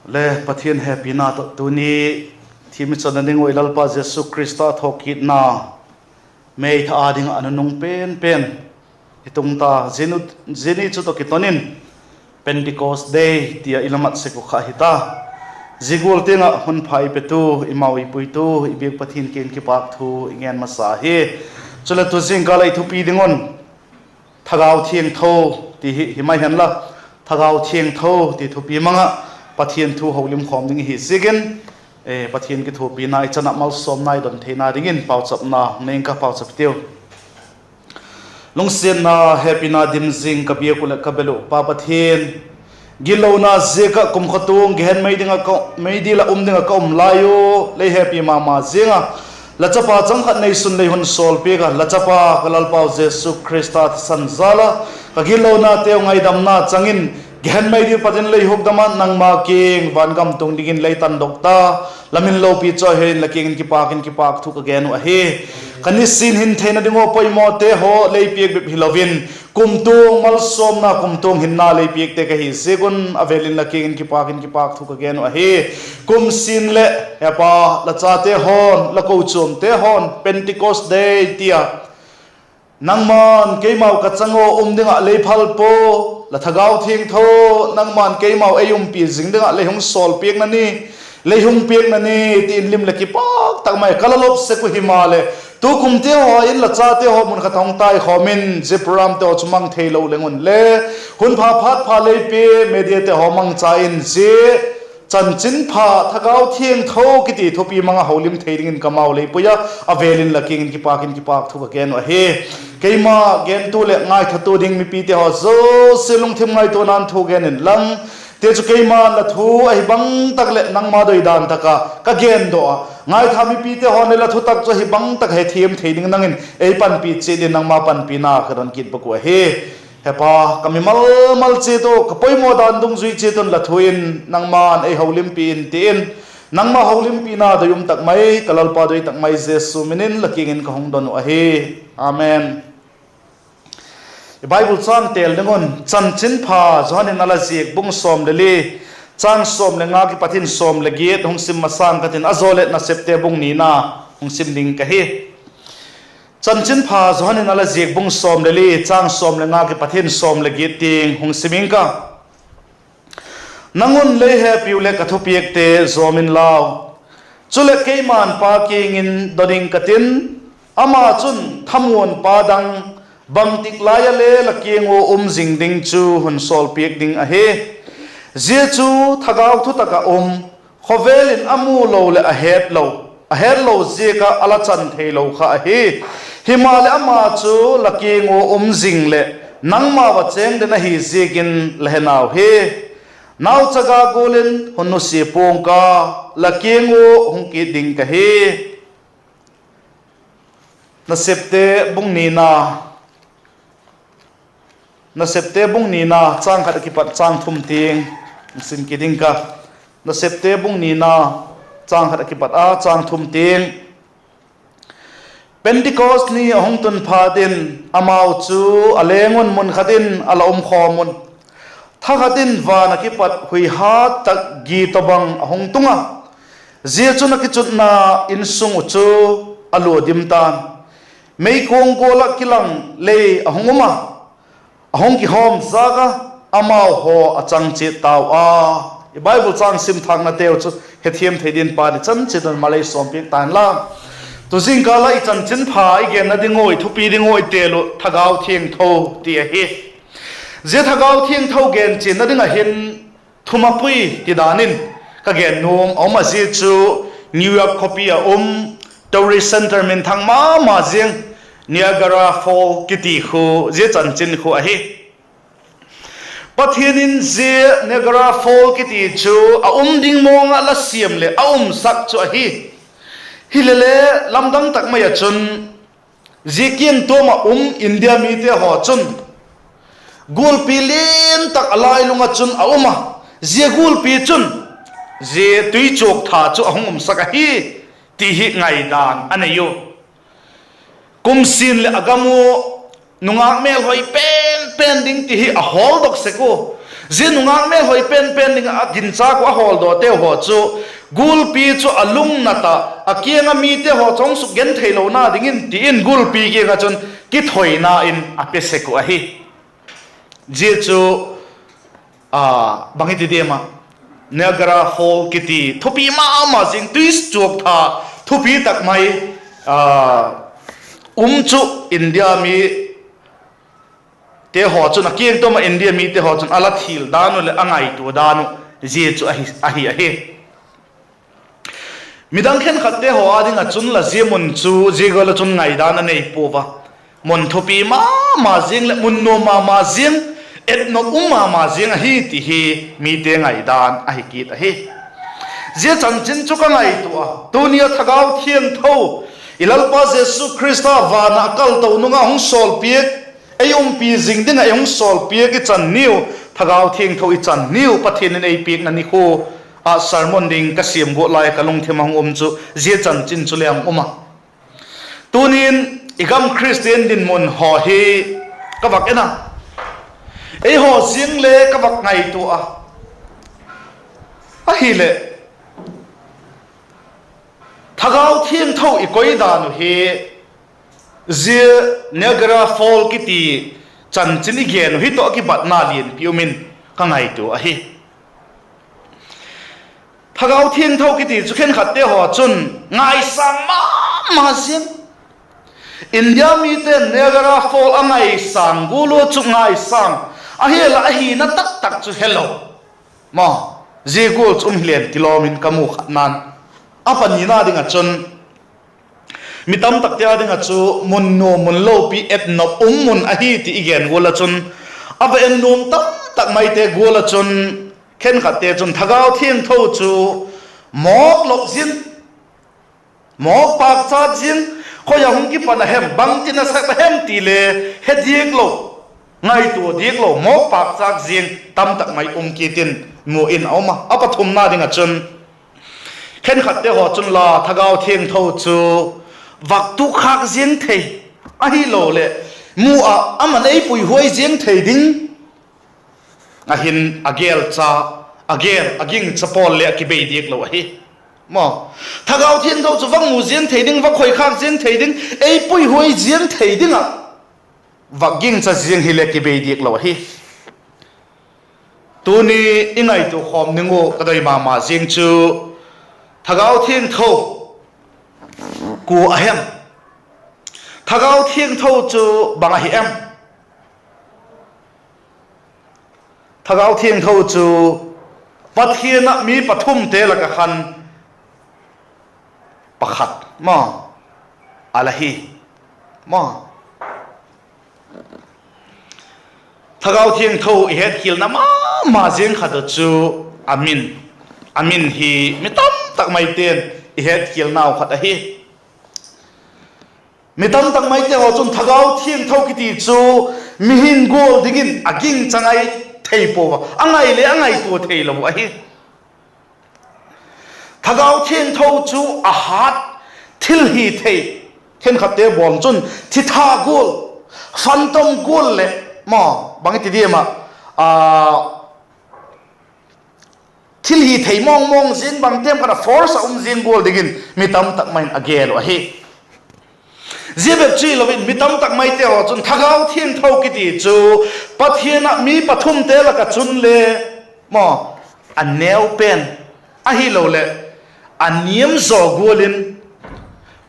le pathian happy na tu ni thimi chana ding oi lalpa Jesu Krista thokit na mei tha ading anunung pen itung ta zeni chu to kitonin Pentikos day tia ilamat se ko kha hita zigul tenga hun phai petu imawi puitu ibek pathin ken ki pak thu ingen masa he chula tu jing galai thu pi dingon Thagau Thiangtho ti himai hanla Thagau Thiangtho ti thu pi manga pathian thu holim khom ding hi sigen pathian ki thu pi nai chana mal som nai don theina ringin pau chap na neng ka pau chap tiu lungsen na happy na dim jing ka bia kula ka belo pa pathian gilona zeka kum khatung gen meidinga ko meidila umdinga ko layo le happy mama zinga lachapa changkhat nei sun lei hun sol pe ga lachapa kalal pau Jesu Krista sanzala ka gilona teu ngai damna changin gen meidi patin lei hok dama nangma king wangam tung digin lei tan dokta lamin lo pi cho he laking ki pak thu ka genu a he kanisin hin thena dingo poimo te ho lei piek bip hilovin kumtung mal som na kumtung hinna lei piek te ka hi segun avelin laking ki pak thu ka genu a he kumsin le epa la cha te hon la ko chum te hon Pentikos day tia nangman keimau ka chango umdinga lei phalpo la Thagau Thiangtho nangman keimau ayum pi jingdinga leihung sol piek na ni leihung piek na ni tin lim laki pak takmai kalalop se ku himale tu kumte ho in la cha te ho mun khathong tai khomin jipram te chumang theilo lengun le hun pha phat pha lei pe media te ho mang cha in je chanchin pha Thagau Thiangtho kiti thopi manga holim theiring in kamau lei puya avelin laking ki pak thu again a he keima gen tu le ngai thatu ding mi pi te ho zo selung thim ngai to nan thu gen in lang te chu keima la thu ai bang tak le nang ma doi dan taka ka gen do ngai tha mi pi te ho ne la thu tak chu hi bang tak he thiem theining nangin ei pan pi che de nang ma pan pi na kharon kit ba ko he hepa kami mal che to kapoi mo dan dung zui che ton la thuin nang man ei holim pi in tin nang ma holim pi na do yum tak mai kalal pa doi tak mai Jesu minin laking in ka hong don a he amen. Bible chang tel dengon chan chin pha zohanin ala zik bung som le chang som le nga ki pathin som le giet hong sim masang katin azolet na septe bung ni na hong sim ding ka he chan chin pha zohanin ala zik bung som le chang som le nga ki pathin som le giet ting hong siming ka nangun le he piule ka thu piek te zomin law chule keiman pa king in doding katin ama chun thamun padang bang tik laya le laking o jing ding chu hun sol piek ding a he zia chu Thagau thu taka khovelin amu lo le a het lo zeka ala chan thei lo kha a he himale ama chu laking o jing le nangma wa cheng de na hi zekin lehnau he nau chaga golin honu se pong ka laking o hungki ding ka he na septe bung ni na chang khat ki pat chang thum ting sin ki ding ka na septe bung ni na chang khat ki pat a chang thum ting Pentikos ni hong tun pha din amau chu alengun mun khatin ala khomun thakhatin wana ki pat hui ha tak gi tobang hong tunga zia chu na ki chut na in sung chu alo dim tan mei kong ko la kilang le ahonguma ahong ki hom zaga amau ho achang che taw a Bible chang sim thang na teu chu hethiam theidin pa ni chan che don malai som pek tan la tu jing ka la I chan chin pha I gen na dingoi thupi dingoi telo Thagau Thiangtho ti a he je Thagau Thiangtho gen chin na dinga hin thumapui ti danin ka gen nom oma je chu New York copy a tourist center min thang ma jing Niagara Fall kiti khu je chan chin khu a he pathianin je Niagara Fall kiti chu a ding monga la siam le a sak chu a hi hilele lamdang tak maya chun zikin to ma India mi te ho chun gul pilin tak alai lunga chun a je gul pi chun je tui chok tha chu ahong sak a hi ti hi ngai dan anayo kumsin le agamu nungak mel hoi pen ding ti hi a hol dok seko zinungang me hoi pen ning a gin cha ko hol do te ho chu gul pi chu alung na ta akianga mi te ho chong su gen thailo na dingin ti in gul pi ge ga chon ki thoi na in apese ko a hi je chu bangi ti dema Niagara Fall kiti thupi ma jing twist chuak tha thupi tak mai chu India mi te ho chu na kieng to ma India mi te ho chun ala thil danu le angai tu danu je chu a hi midang khen khatte ho ading a chun la jemun chu jegol chun ngai dan nei powa mon thupi ma jing le mun no ma jing et no ma jing a hi ti hi mi te ngai dan a hi ki ta hi je chan chin chu ka ngai tu a tunia thagau Thiangtho ilalpa Jesu Christa vana kal to nunga hong sol piek ayong pi jing ding ayong sol piek ki chan niu thagau Thiangtho i chan niu pathin nei piek na ni ho a sermon ding ka siam go lai ka long themang chu je chan chin chu leam uma tunin igam Christian din mon ho hi ka bak ena ei ho jing le ka bak ngai tu a hi le Thagau Thiangtho i koi danu he je Niagara Fall kiti chan chini gen hi to ki bat na lien piumin ka ngai tu a hi Thagau Thiangtho kiti chu khen khatte ho chun ngai sang ma jing India mi te Niagara Fall angai sang gulo chu ngai sang a hi la hi na tak chu hello ma je gul chum hlen kilomin kamu khatnan apani na dinga chon mitam taktia dinga chu mun lo pi et no mun a hi ti igen gola chon aba en nom tak mai te gola chon khen khatte chon Thagau Thiangtho chu mok lok jin mok pak cha jin khoya hung ki pana hem bang tin sa hem ti le he diek lo ngai tu diek lo mok pak cha jin tam tak mai ki tin mu in oma apa thum na dinga chon khen khatte ho chun la Thagau Thiangtho chu vak tu khak jing thei a hi lo le mu a aman ei pui huai jing thei ding a hin agel cha aging chapol le ki be dik lo hi mo Thagau Thiangtho chu wang mu jing thei ding wak khoi khak jing thei ding ei pui huai jing thei ding a vak ging cha jing hi le ki be dik lo hi tu ni ingai tu khom ningo kadai ma jing chu Thagau Thiangtho ku ahem Thagau Thiangtho chu bang hi em Thagau Thiangtho chu pathiana mi pathum te la ka khan pakhat ma alahi ma Thagau Thiangtho i het khil na ma jeng khat chu amin hi mitam tak mai ten i het khil naw khat a hi mitam tak mai te ho chun Thagau Thiangtho ki ti chu mi hin gol digin aging changai thei po angai tu thei lo a hi Thagau Thiangtho chu a hat thil hi thei khen khatte bom chun thi tha gol phantom gol le ma bang ti dia ma thil hi thei mong jin bang tem kana force jin gol digin mitam tak main agel a hi Zebep chi lovin mitam tak mai te ho chun Thagau Thiangtho ki ti chu pathiana mi pathum te la ka chun le mo an neu pen a hi lo le an niam zo golin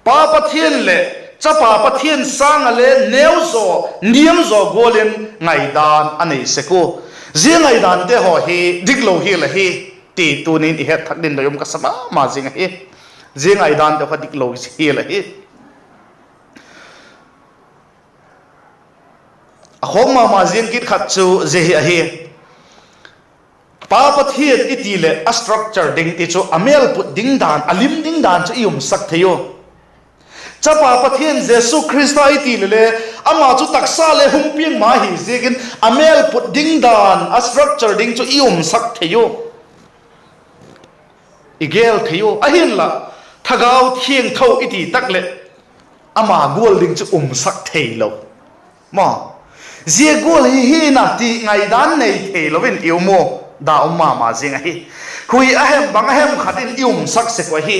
pa pathian le cha pa pathian sang le neu zo niam zo golin ngai dan anei se ko je ngai dan te ho hi diklo hi la hi ti tunin i het thak din loyom ka sama ma jing hi je ngai dan te kha diklo hi la hi khawm ma jing kit khat chu je hi a hi pa pathian itile a structure ding ti chu amel put ding dan alim ding dan chu ium sak theyo cha pa pathian Jesu Christa itile le ama chu taksa le humpiang ma hi jegin amel put ding dan a structure ding chu ium sak theyo igel theyo ahin la Thagau Thiangtho iti takle ama gol ding chu sak thei lo ma zia gual hi na ti ngai dan nei the lovin iumo da ma zinga hi hui ahem bang ahem khatin ium sak se ko hi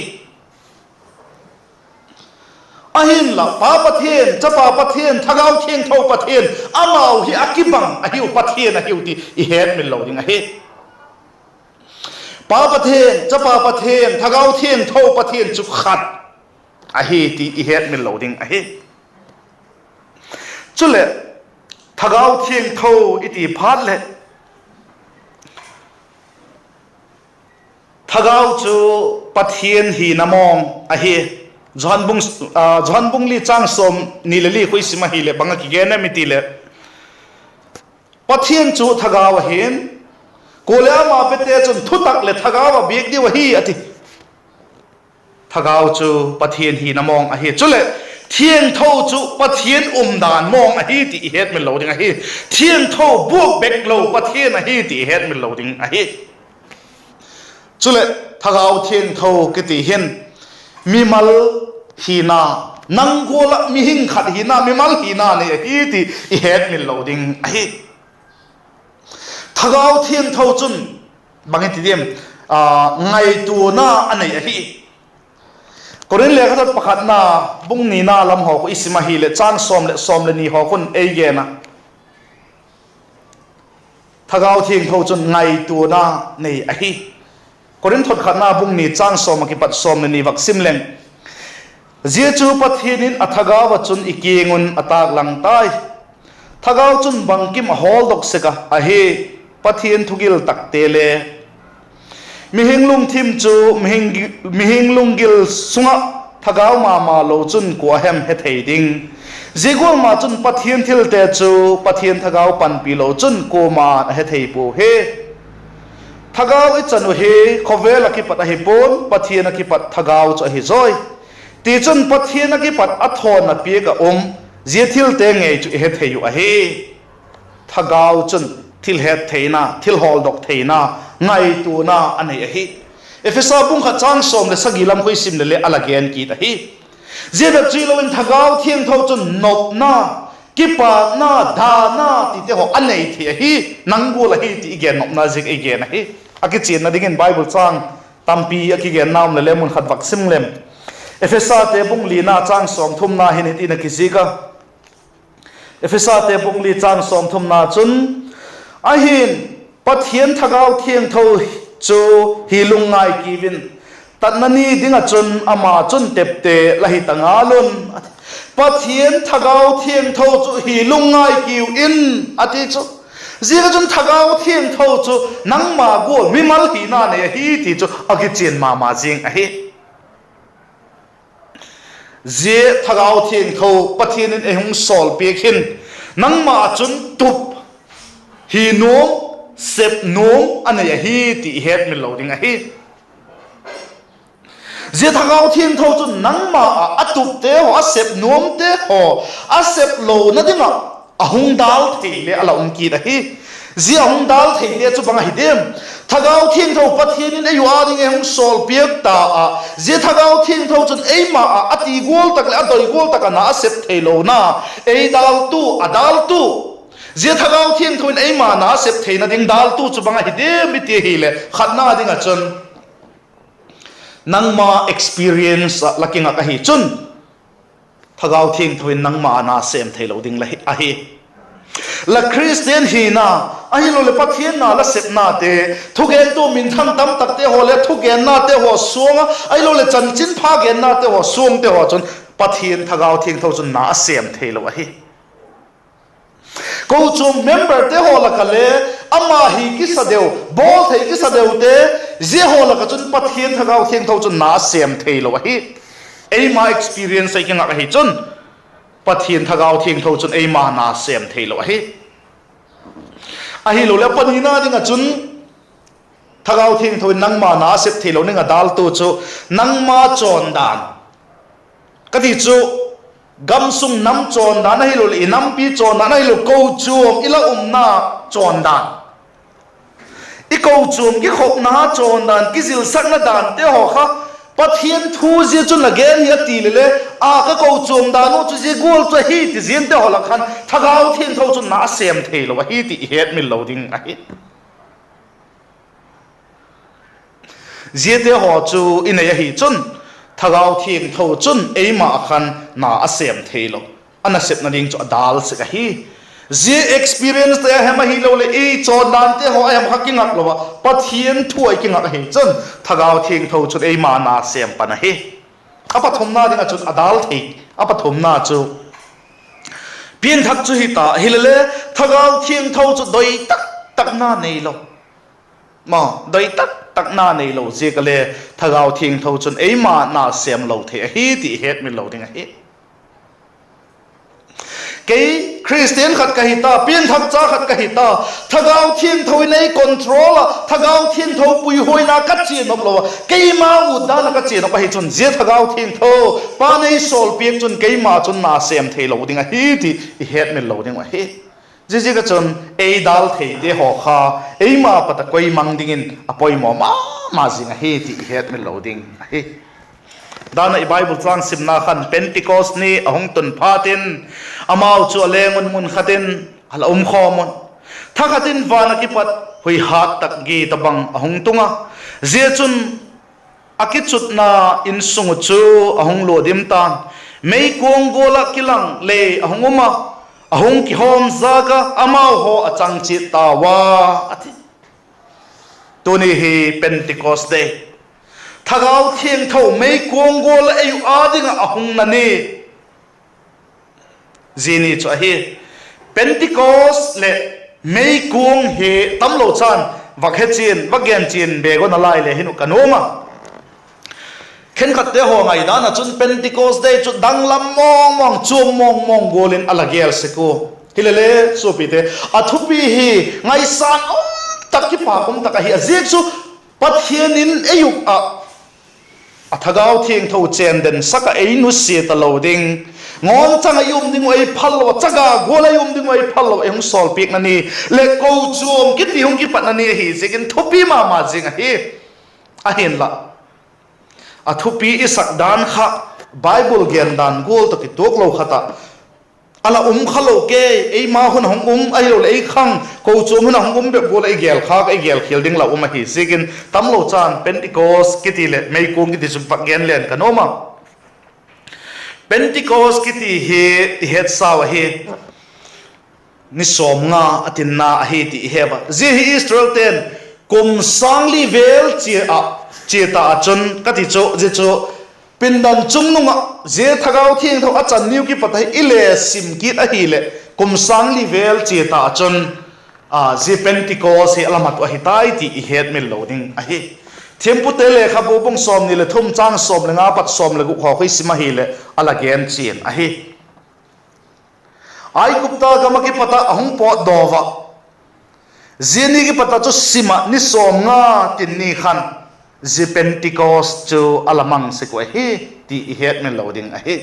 ahin la pa pathian cha pa pathian thagau thiangtho pathian amau hi akibang ahiu pathian ahiu ti I het min lo ding a hi pa pathian cha pa pathian thagau thiangtho pathian chu khat a hi ti I het min lo ding a hi chule thagau thiangtho iti phat le thagau chu pathian hi namong a hi John bung li chang som ni le li khoi sima hi le banga ki gena mi ti le pathian chu thagawa hin kola ma bete chun thutak le thagawa bek di wa hi ati thagaw chu pathian hi namong a hi chule thiangtho chu pathian dan mong a hi ti het me lo ding a hi thiangtho buok bek lo pathian a hi ti het me lo ding a hi chule thagaw thiangtho ke ti hin mimal hina nangola mihing khat hina mimal hina ne hi ti I het min lo ding a hi thagau thiangtho chun bangi ti dem ngai tu na anei a hi korin le khat pakhat na bung ni na lam ho ko isima hi le chang som le ni ho kun ei ge na thagau thiangtho chun ngai tu na nei a hi korin thot khat na bung ni chang som ki pat som le ni vak sim leng zia chu pathianin athagawa chun ikingun atak lang tai thagau chun bangkim hol dok seka a hi pathian thugil takte le mihing lung thim chu mihing lungil sunga thagau ma lo chun ko hem he thei ding zigol ma chun pathian thil te chu pathian thagau pan pi lo chun ko ma he thei pu he thagau I chanu he khovel ki pat hi pon pathian ki pat thagau chu hi zoi ti chun pathian ki pat athon na pi ka zia thil te nge chu he thei yu a he thagau chun thil het theina thil hol dok theina ngai tu na anei a hi efesa bung kha chang som le sagilam khoi sim le alagen ki ta hi zia da chi lo in thagau thiangtho chun nop na kipa na da na ti te ho anei the hi nangbu la hi ti gen nop na zik igen a hi aki chin na dingin bible chang tampi aki gen nam le lemun khat vak sim lem efesa te bung li na chang som thum na hin ti na kisika efesa te bung li chang som thum na chun ahin pathian thagau thiangtho chu hi lungai kivin tanani dinga chun ama chun tepte lahi tanga lon pathian thagau thiangtho chu hi lungai kiu in ati chu zira chun thagau thiangtho chu nangma go mimal hi na ne hi ti chu agi chen ma jing a hi ze thagau thiangtho pathian in ehung sol pekhin nangma chun tup hi nom sep nom anei hi ti het min lo ding a hi zia thagau thiangtho chu nangma atup te ho asep nom te ho asep lo na dinga ahung dal thei le ala ki da hi zia ahung dal thei le chu banga hi dem thagau thiangtho pathianin ayu ading ehung sol piak ta zia thagau thiangtho chun eima ati gol tak le adoi gol tak na asep thei lo na ei dal tu adal tu zia thagau thiangtho in eima na asep thei na ding dal tu chu banga hi dem mi te hi le khatna ding a chun nangma experience lakinga ka hi chun thagau thiangtho in nangma na sem thei lo ding la hi a hi la christian hi na ahi lo le pathian na la sep na te thugen tu min thang tam tak te ho le thugen na te ho suang ai lo le chan chin pha gen na te ho suang te ho chun pathian thagau thiangtho chun na sem thei lo a hi ko chu member te ho la kale ama hi ki sadeu bol thei ki sadeu te je ho la ka chun pathian thagau thiangtho chun na sem thei lo a hi ei ma experience ai kinga ka hi chun pathian thagau thiangtho chun ei ma na sem thei lo a hi a hi lo le panina dinga chun thagau thiangtho nangma na sep thei lo ninga dal tu chu nangma chon dan ka ti chu gam sung nam chon dan hi lo le nam pi chon dan hi lo ko chuom ila na chon dan i ko chum ki khop na chon dan ki zil sak na dan te ho kha pathian thu je chun again hi ti le a ka ko chom da no chu je gol chu hi ti zin te hola khan thagau thiangtho chu na sem thei lo hi ti het mi lo ding a hi je te ho chu in a hi chun thagau thiangtho chun eima khan na a sem thei lo ana sep na ding chu adal se ka hi je experience te hema hi lo le e chon dan te ho em haking ak lo pathian thuai king ak hi chon thagau thiangtho chu eima na sem pa na hi apa thomna ding a chu adal thei apa thomna chu pian thak chu hi ta hilele thagau thiangtho chu doi tak tak na nei lo ma doi tak na nei lo je ka le thagau thiangtho chun eima na sem lo the hi ti het mi lo ding a hi cái Christian khát cái hita pian thak cha khát cái hita thagau thiangtho nei control thagau thiangtho pui hoi na ka chi nok lo cái ma u da na ka chi nok hi chun je thagau thiangtho pa nei sol piek chun cái ma chun na sem thei lo ding a hi ti het mi lo ding a hi je ka chun e dal thei te ho kha e ma pata koi mang ding in apoi mo ma jing a hi ti het mi lo ding a hi dana i bible tlang simna khan Pentikos Ni ahong tun phatin amau chu alengun mun khatin ala khomon thakhatin wana ki pat hui hat tak gi tabang ahong tunga je chun akichut na in sungu chu ahong lodim tan mei kuang gola kilang le ahong uma ahong ki hom zaga amau ho achang chi tawa ati tuni hi Pentikos Day thagau thiangtho mei kuang gol ayu adinga ahung nani zini chu hi Pentikos le mei kuang he tamlo chan vakhe chin vagen chin bego na lai le hinu kanoma khen khat te ho ngai da na chun Pentikos Day chu danglam mong chum mong golin alagel seko hilele sopite athupi hi ngai san takki pa kum takahi azek chu pathianin ayuk a thagau thiangtho chen den saka ei nu se ta loading ngon changa yum ding oi phallo chaga gola yum ding oi phallo em sol pik na ni le ko chum ki ti hung ki pat na ni hi jekin thupi ma jing hi a hen la a thupi isak dan kha bible gen dan gol to ki tok lo khata ala khalo ke ei ma hun hong ai lo le khang ko chum hun hong be bol ei gel kha ei gel khil ding la hi jekin tamlo chan Pentikos kiti le mei kong kiti sum pak gen len kanoma Pentikos kiti he het saw he ni som nga atin na hi ti heba je hi Israel ten kum sangli vel chi ta chun kati cho je cho pindan chungnunga je thagau thiangtho achan niu ki patai ile sim ki a hi le kum sangli vel chi ta chun je Pentikos he alamat wa hitai ti het mel loading a hi thempu te le kha bo bong som ni le thum chang som le nga pat som le gu kho khoi sima hi le ala gen chin a hi ai gupta gama ki pata ahung po dova zini ki pata chu sima ni som nga tin ni khan je Pentikos chu alamang se ko hi ti het mel loading a hi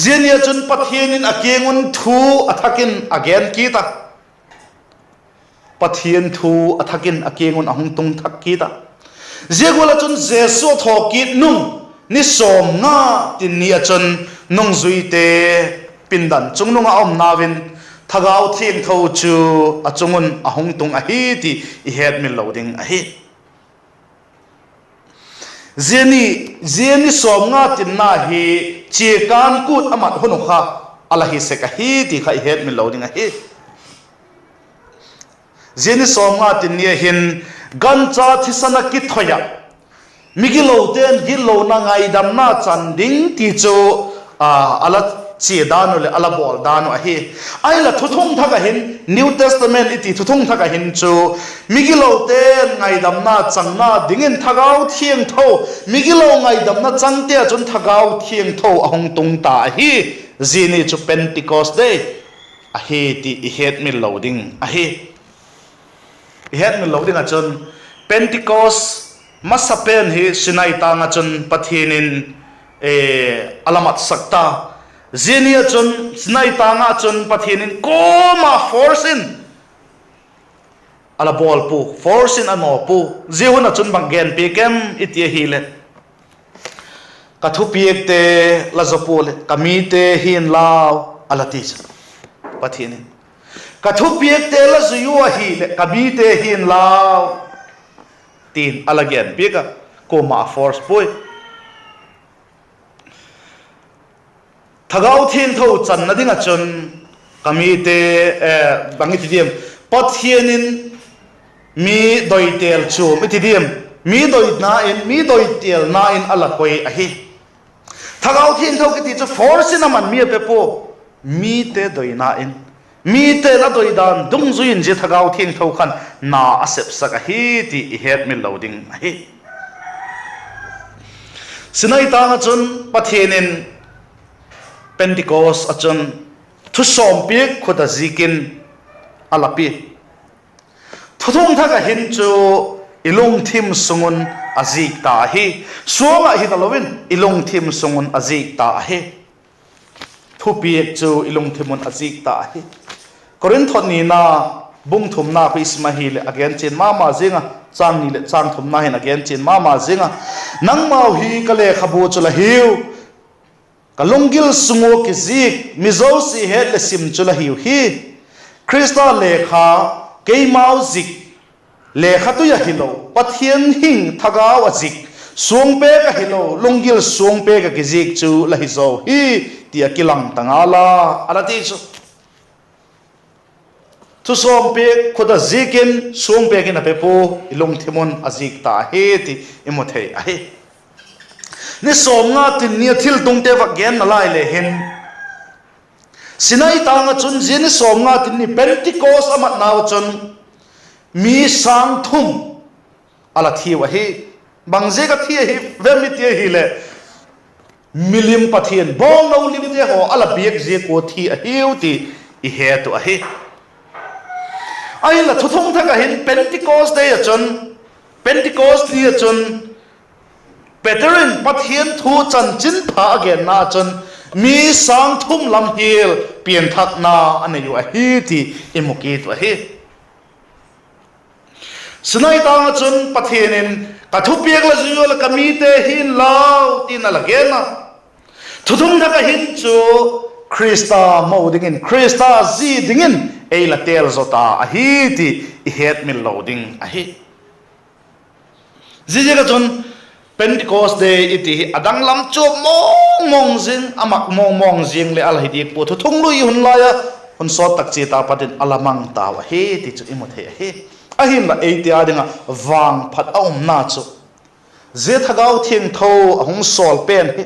zenia chun pathianin akengun thu athakin again kita pathian thu athakin akengun ahung tung thak kita jegola chun jesu thokit nung ni som nga tin ni achun nung zuite pindan chungnunga om nawin thagau thiangtho chu achungun ahung tung a hi ti het mil loading a hi zeni som nga tin na hi che kan kut amat hunu kha ala hi se ka hi ti khai het mil loading a hi zeni som nga tin ni hin gan cha thisana ki thoya migilo ten gilo na ngai dam na chan ding ti chu ala che danu le ala bol danu a hi ai la thuthung thaka hin New Testament iti thuthung thaka hin chu migilo ten ngai dam na chang na dingin thagau thiangtho migilo ngai dam na chang te chun thagau thiangtho ahong tung ta hi zini chu Pentikos Day a hi ti het mi loading a hi het mi loading a chun Pentikos masapen hi sinai ta nga chun pathinin alamat sakta zenia chun sinai ta nga chun pathinin koma forcing ala bol pu forcing ano pu zihuna chun bang gen pe kem itia hi le ka thu piek te la zapole kami te hin lao alati pathian ka thu piek te la zuwa hi le kami te hin lao tin alagian pika koma force boy thagau Thiangtho chan na dinga chun kami te bangi tidiam pathianin mi doitel chu mi tidiam mi doi na in mi doitel na in ala koi a hi thagau Thiangtho ki ti chu force na man mi pe po mi te doi na in mi te la doi dan dung zuin je thagau Thiangtho khan na asep saka hi ti het mi loading a hi sinai ta nga chun pathianin Pentikos achun thu som pi khuda zikin alapi thuthong thaga hin chu ilung thim sungun azik ta hi suama hi dalovin ilung thim sungun azik ta hi thu pi chu ilung thimun azik ta hi korin thoni na bung thum na phi ismahil again chin mama zinga chang ni le chang thum na hin again chin mama zinga nang mau hi kale khabu chula hiu kalungil sungo ki zik mizo si het le sim chula hiu hi krista lekha keimau zik lekha tu ya hilo pathian hing thagau azik suang pe ka hilo lungil suang pe ka ki zik chu la hi zo hi tia kilang tangala alati chu tu som pe khoda zikin suang pe ki na pe po ilung thimon azik ta he ti imothe a he ni som nga tin ni thil tung te wa gen na lai le hin sinai ta nga chun jin ni som nga tin ni Pentikos amat naw chun mi sang thum ala thi wa hi bangje ka thi hi vemi te hi le milim pathian bong no lim te ho ala biek je ko thi a hiu ti I he tu a hi ai la thuthong tha ka hin Pentikos de ya chun Pentikos ni ya chun Peterin pathian thu chan chin pha again na chun mi sang thum lam hil pian thak na ane yu a hi ti imuki tu a hi sinai ta chun pathianin ka thu piak la zu la kami te hin lao tin ala gena thuthum tha ka hin chu Krista mo dingin Krista zi dingin ei la tel zota a hi ti I het min loading a hi zi ka chun Pentikos day iti adang lam chu mong jing amak mong jing le al hidik po thung lui hun la ya hun so tak chi ta patin alamang ta wa he ti chu imot he he a hin la ei ti adinga wang phat aum na chu je thagau Thiangtho ahung sol pen he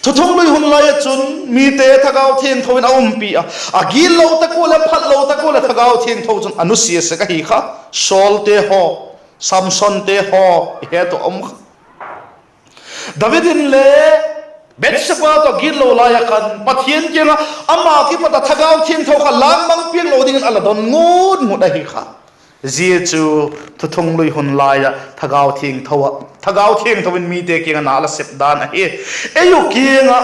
thung lui hun la ya chun mi te thagau Thiangtho in aum pi a gil lo ta ko la phat lo ta ko la thagau Thiangtho chun anu si se ka hi kha sol te ho Samson te ho he to om Davidin le Betseba to gillo la ya kan pathian kenga ama ki pata thagau Thiangtho kha lang mang piang lo ding ala don ngut mu da hi kha ji chu thuthung lui hun la ya thagau Thiangtho in mi te kenga na ala sep dan a hi eyu kenga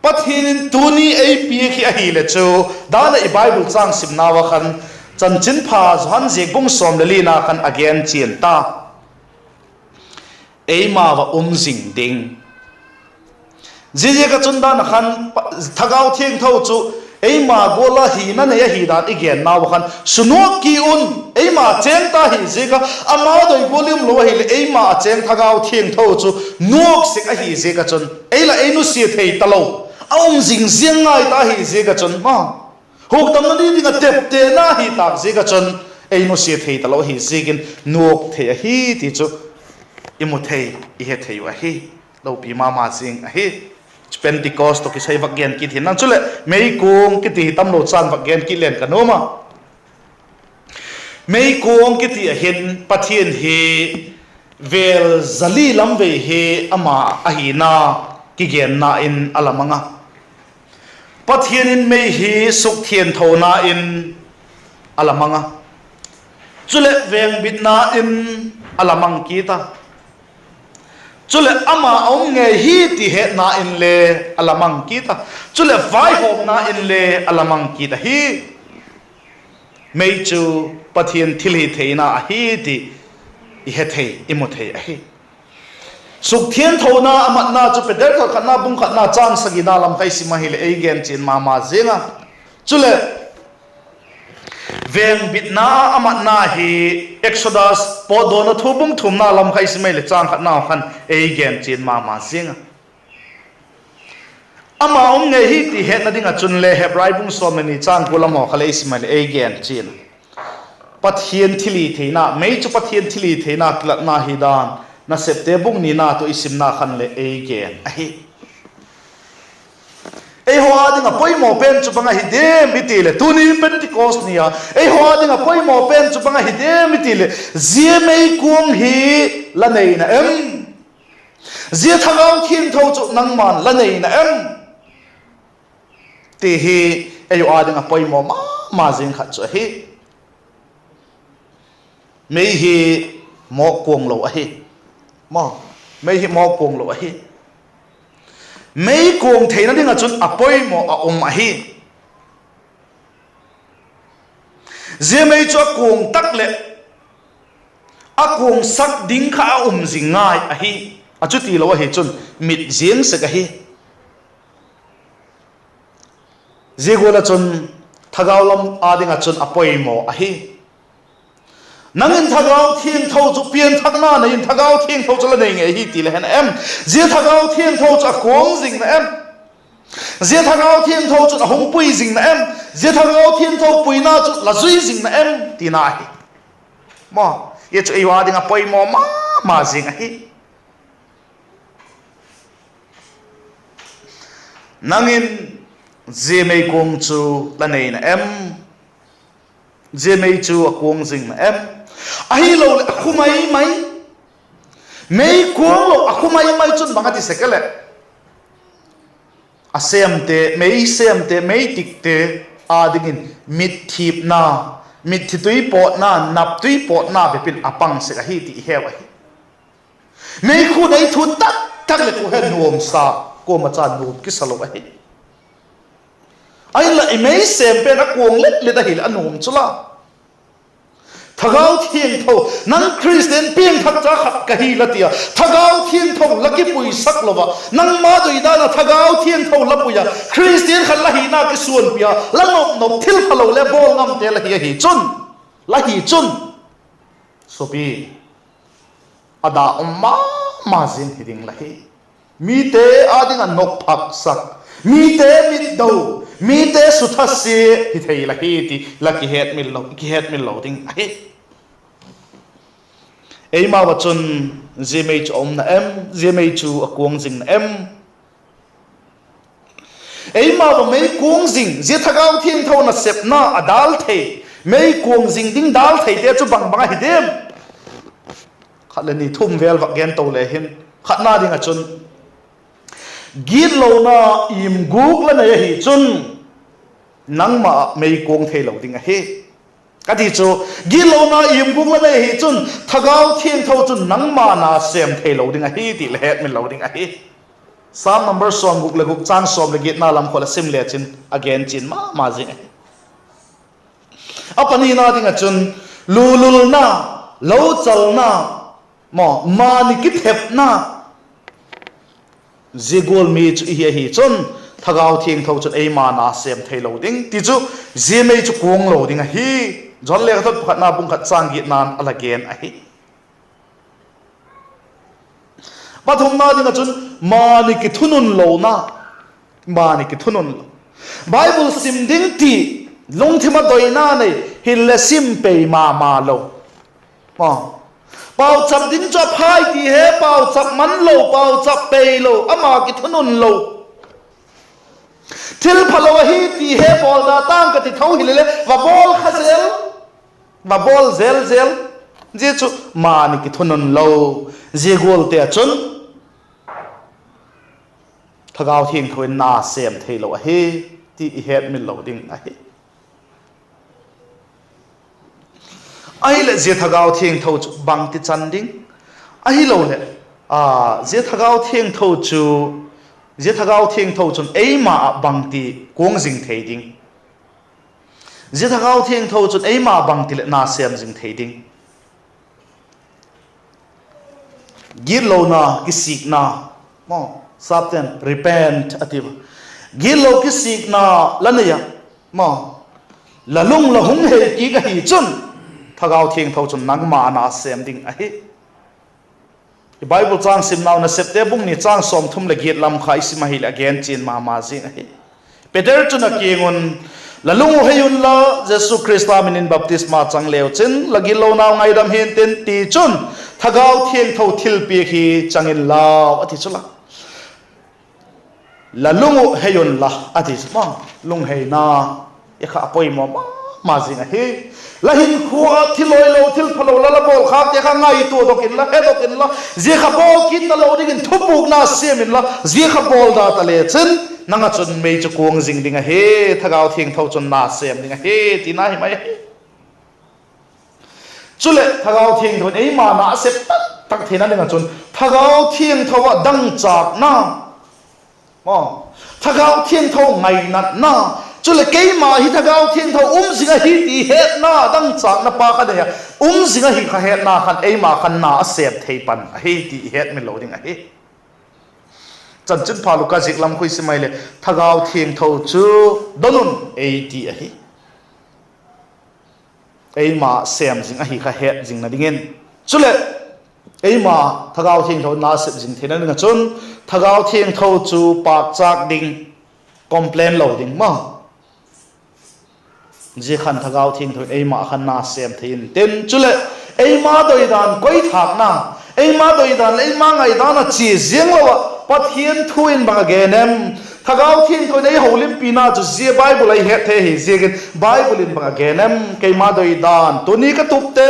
pathian tuni ei pi khi a hi le chu dana I Bible chang sim na wa khan chan chin pha han je bung som le li na khan again chin ta ei ma wa jing ding je ka chunda na khan thagau Thiangtho chu ei ma gola hi na ne hi dan again na wa khan sunok ki un ei ma cheng ta hi je ka ama doi volume lo hi le ei ma cheng thagau Thiangtho chu nok sik a hi je ka chun ei la ei nu si thei talo aum jing jiang ngai ta hi je ka chun ma hok tam na ni ding a tep te na hi tak je ka chun ei nu si thei talo hi jegin nok the hi ti chu imuthei I he thei wa hi lo pi ma sing a hi Pentikos to ki sai vak gen ki thin nan chule mei kung ki ti tam lo chan vak gen ki len kanoma mei kung ki ti a hin pathian hi vel zali lam ve he ama a hi na ki gen na in alamanga pathian in mei hi suk Thiangtho na in alamanga chule veng bit na in alamang ki ta chule ama ong nge hi ti he na in le alamang kita chule Vaiphei na in le alamang kita hi mei chu pathian thil hi theina a hi ti I he thei imu thei a hi suk Thiangtho na amat na chu peder kha khatna bung khatna chang sagina lam kai si mahile ei gen chin ma zenga chule veng bitna amat na hi Exodus podona thubung thumna lam khai si mahile chang khatna khan ei gen chin ma zenga ama nge hi ti het na dinga chun le hebrai bung so mani chang kulamo khale si mahile ei gen chin pathian thili theina mei chu pathian thili theina klatna hi dan na septe bung ni na to isim na khan le ei gen ahi ei ho adinga poimo pen chu banga hidem itile tuni Pentikos Ni a ei ho adinga poimo pen chu banga hidem itile zia mei kum hi la nei na em zia thagau Thiangtho chu nangman la nei na em ti hi ei ho adinga poimo ma jing khat chu hi mei hi mo kuang lo ahi mo mei hi mo kuang lo ahi mei kuang theina dinga chun apoi mo a ahi je mei cho kuang tak le a kuang sak ding kha zingai ahi achuti lo ahi chun mit jing se ka hi je gola chun thagau lam adinga chun apoi mo ahi nangin Thagau Thiangtho chu pian thakna na in Thagau Thiangtho chu la nei nge hi ti le hen em je Thagau Thiangtho chu kuang jing na em je Thagau Thiangtho chu hong pui jing na em je Thagau Thiangtho pui na chu la zui jing na em ti na hi mo ye chu ei wa dinga poi mo ma jing hi nangin je mei kuang chu la nei na em je mei chu kuang jing na em ahi lo akhumai mai mei kuang lo akhumai mai chun bangati sekale asemte mei tikte adingin mit thip na mit thitui pot na nap tui pot na bepin apang se hi ti hewa hi mei khu dai thu tak le ku he nuam sa ko ma chan nu ki salo hi ai la mei sem pe na kuang le da hil anum chula Thagau Thiangtho nang Christian piang thak cha khat ka hi latia Thagau Thiangtho laki pui sak lova nang ma doi da na Thagau Thiangtho la puya Christian khan la hi na ki suan pia la nop thil phalo le bol ngam te la hi chun la hi chun sopi ada ma zin hiding la hi mi te adinga nok phak sak mi te mit do mi te suthasi hi thei la hi ti la ki het mil lo ding ai ei ma wa chun je mei chu om na em je mei chu akuang jing na em ei ma wa mei kuang jing je Thagau Thiangtho na sep na adal the mei kuang jing ding dal thei te chu bang hi dem khalani thum vel wa gen to le hin khatna ding a chun git lo na im guk la na hi chun nangma mei kuang thei lo ding a he kati chu git lo na im guk la na hi chun Thagau Thiangtho chun nangma na sem thei lo ding a hi ti le het min lo ding a hi Psalm number som guk le guk chan som le git na lam khola sim le chin again chin ma jing apani na ding a chun lulul na lo chal na mo ma ni ki thep na zigol mi chu hi chun Thagau Thiangtho chun ei ma na sem thei lo ding ti chu je mei chu kuang lo ding a hi jol le thot phat na bung khat chang gi nan alagen a hi pathum na ding a chun ma ni ki thunun lo na ma ni ki thunun lo Bible sim ding ti long thima doi na nei hil le sim pe ma lo ma bao chap ding cho phai ti he bao chap man lo bao chap pe lo ama ki thunun lo thil phalo hi ti he bol da tang ka ti thau hilele wa bol khazel wa bol zel je chu ma ni ki thunun lo je gol te chun Thagau Thiangtho na sem thei lo hi ti het min lo ding a hi ai le je Thagau Thiangtho chu bang ti chan ding ai lo le je Thagau Thiangtho chu je Thagau Thiangtho chun ei ma bang ti kuang jing thei ding je Thagau Thiangtho chun ei ma bang ti le na sem jing thei ding gilo na kisik na mo sapten repent ativa gilo kisik na lanaya mo lalung lahung he ki ka hi chun thagau thiangtho chun nangma na sem ding a hi Bible chang sim now na septe bung ni chang som thum le giat lam khai si mahil again chin ma ma jing a hi Peter chun a kingun lalung hayun la Jesu Christa minin baptisma chang leo chin lagilo na ngai dam hin ten ti chun thagau thiangtho thil pi khi changin lao ati chula lalung hayun la ati ma lung hay na yakha apoi mo ma jing a hi lahin khuwa thiloi lo thil phalo la bol khak te kha ngai tu dokin la he dokin la je kha bol kin ta lo ding thupuk na semin la je kha bol da ta le chen nanga chun mei chu kuang jing ding a he thagau thiangtho chun na sem ding a he ti na hi mai chule thagau thiangtho ei ma na sep tak thena ding a chun thagau thiangtho wa dang chak na mo thagau thiangtho ngai nat na chule kei ma hi thagau thiangtho zinga hi ti het na dang chak na pa kha de ya zinga hi kha het na khan ei ma khan na sep thei pan a he ti het mi lo ding a he chan chin phalu ka jik lam khoi simai le thagau thiangtho chu donun ei ti a hi ei ma sem jing a hi kha het jing na dingen chule ei ma thagau thiangtho na sep jing thena nga chun thagau thiangtho chu pak chak ding complain lo ding ma je khan thagau thiangtho ei ma khan na sem thein ten chule ei ma doi dan koi thak na ei ma doi dan ei ma ngai dan a chi jing lo pathian thuin ba genem thagau thiangtho nei holim pina chu je bible ai het the hi je gen bible in ba genem ke ma doi dan to ni ka tup te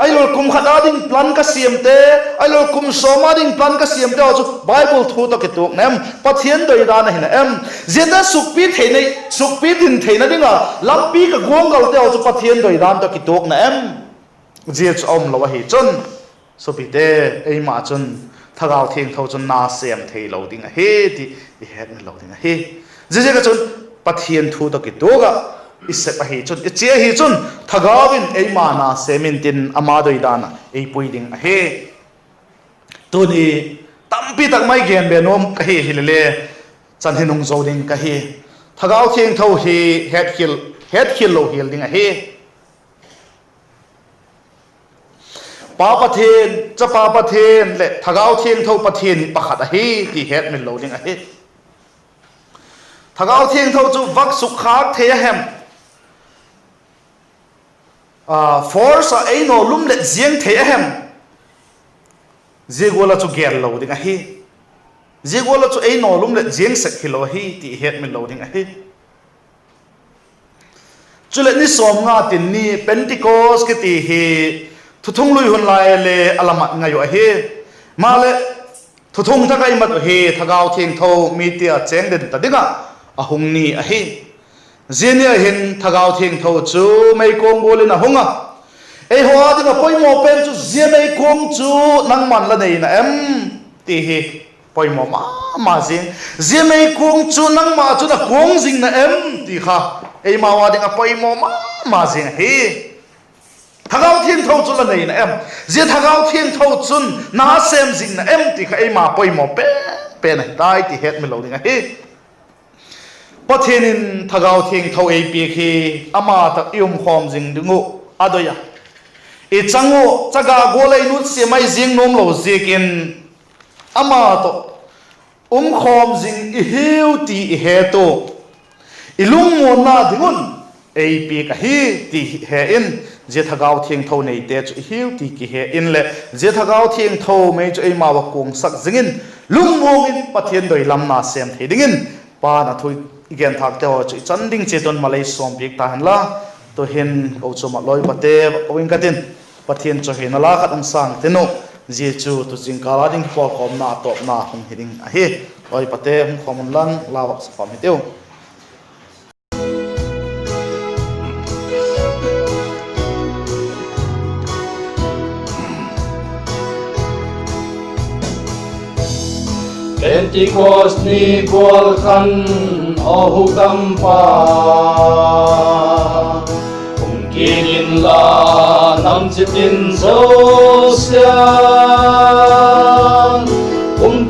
ai lol kum khada ding plan ka siam te ai lol kum soma ding plan ka siam te chu bible thu to ke tuk nem pathian doi dan hin em je da sukpi the nei sukpi din the na dinga lampi ka gong gal te chu pathian doi dan to ki tuk na em je chom lo hi chun so pi te ei ma chun thagau thiangtho chun na sem thei lo ding a he ti het na lo ding a he je ka chun pathian thu to ki toga isse pa hi chun che hi chun thagawin ei ma na semin tin ama doi dana ei pui ding a he tu ni tampi tak mai gen be nom ka hi hilele chan hinung zo ding ka hi thagau thiangtho hi het khil lo hil ding a he Papathen cha papathen le thagau thiangtho pathen pakhat a hi ti het min lo ding a hi thagau thiangtho chu vak suk khak the hem force a ei no lum le jiang the hem je gola chu gel lo ding a hi je gola chu ei no lum le jiang sak khilo hi ti het min lo ding a hi chule ni som nga tin ni Pentikos ke ti hi thuthung lui hun lai le alamat ngayo a he male thuthung ta kai mat he thagau thiangtho mi tia cheng den ta dinga ahung ni a he zenia hin thagau thiangtho chu mai kong bolin a hunga ei ho dinga poimo pen chu zia mai kong chu nang man la nei na em ti he poimo ma jing zia mai kong chu nang ma chu na kong jing na em ti kha ei ma wa dinga poimo ma jing he thagau thiangtho chu la nei na em je thagau thiangtho chun na sem jing na em ti kha ei ma poimo pe na dai ti het mi lo ding a he pathianin thagau thiangtho ei pi khi ama ta khawm jing dingu adoya e chango chaga golai nu se mai jing nom lo jekin ama to khawm jing I heu ti he to ilung mo na dingun ei pi ka hi ti he in je thagau thiangtho nei te chu hiu ti ki he in le je thagau thiangtho me chu ei ma wa kong sak jingin lungmong in pathian doi lam na sem the dingin pa na thui igen thak te ho chu chanding che ton malai som pik ta han la to hen ko chu ma loi pate owing katin pathian chu hen la khat ang sang te no je chu tu jing kala ding for khom na top na hung hiding a he loi pate hum khom lan lawak sa khom hiteu Pentikos ni gual khan ohukam pa kinin la nam chitin zo sia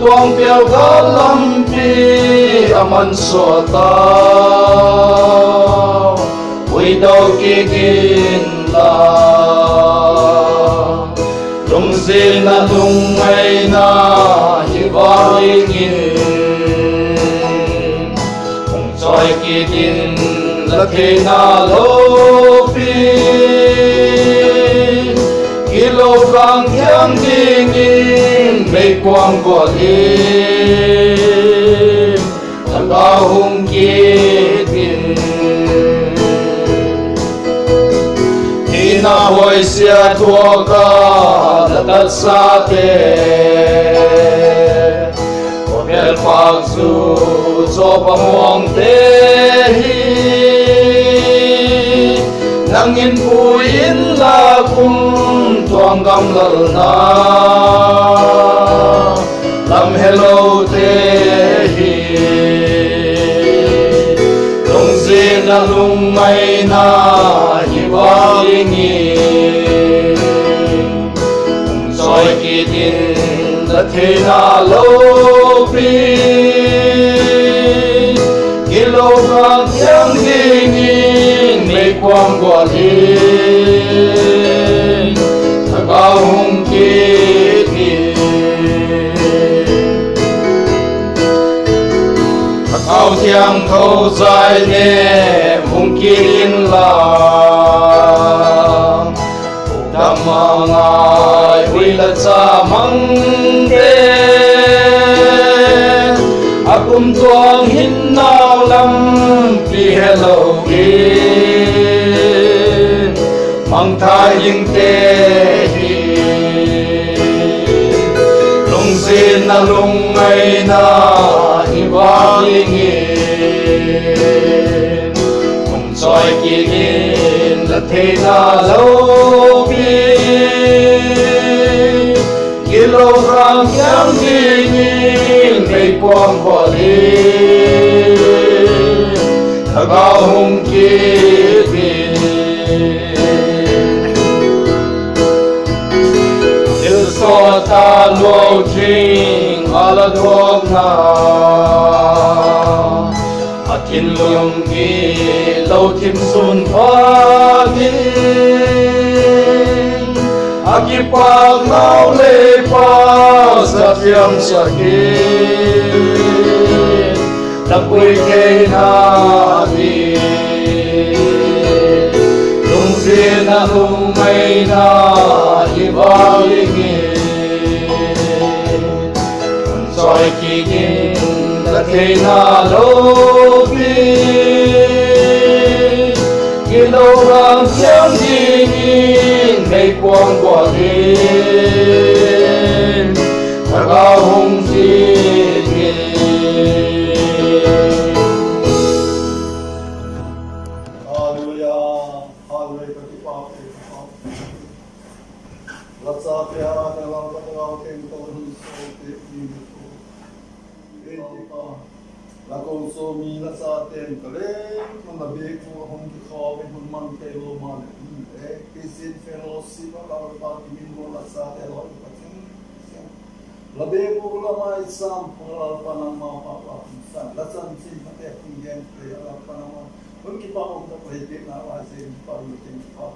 tuang piao galampi aman suatau ui dau kigin la lung zin na lung ngay na hivaringin kung choy kigin la thế na lopi kilo vang thiang ding in mây quang của đêm thằng cao hùng kia tin khi na hồi xia thua ca đã tất xa tê của biết phạc dù cho bằng hoàng tê nang in pui in la kum tuang gam lal na lam hello te hi lung zin na lung mai na hi wa ingi soi ki tin la the na lo pi kilo vang thiang ding mây quang của đêm Thagau hùng kia Thagau Thiangtho dài nè hùng kia la đam ngài huy là cha măng đê akum tuang hin nao lam pi hello mang thai những tê hi lung zin na lung ngay na hi vang ingin kung choy kigin la thế na lâu bi kilogram yang dingin mây quang của đêm Thagau hùng kia so ta lo ching ala dog na atin lung gi lo tim sun pha gi akipa nau le pa sa tiam sa gi ta koi ke na di lung zin na lung mai na hivaringin soi kigin la thế na lopi kilo vang thiang ding mây quang của đêm Thagau hùng kia la ko so mi la sa tem kale ko na be ko hom ki khawm hun man ke lo man e kisin fellowship la ba ki min mo la sa te lo pa tin la be ko la mai sam la pa na ma pa pa sa la san sin pa te kun gen pe la pa na ma hun ki pa hom ta pe ke na wa se pa lu tin pa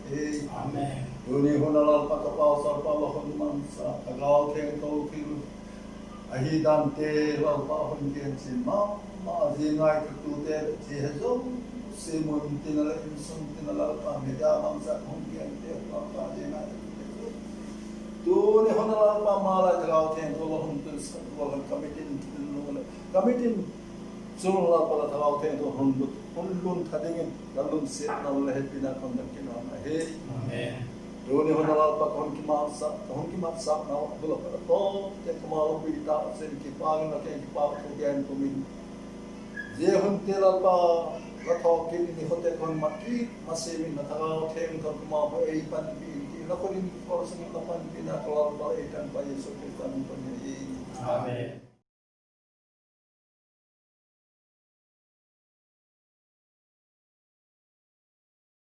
e amen ni hun la pa ka pa sa pa lo hun man sa Thagau Thiangtho ki ahi dan te la pa hun gen sin ma ji ngai ka tu te ji he zo se mon tin la in sum tin la pa me da mang sa hun gen te la pa ji ngai tu ni hon la pa ma la Thagau Thiangtho lo hun tu sa lo han committee so la pa la Thagau Thiangtho hun lun thading la lun se na la he pina kon da ki na he amen Roni hon la pa kon ki ma sa na bula pa to te ko ma lo pi ta se ki pa na ke ki pa ko gen ko min je hon te la pa la tho ki ni hotel kon ma ki ma se min na Thagau Thiangtho ko ma bo ei pan pi ki na ko ni ko sa ni ka pan pi na ko la pa ei tan pa yeso ke tan pa ni amen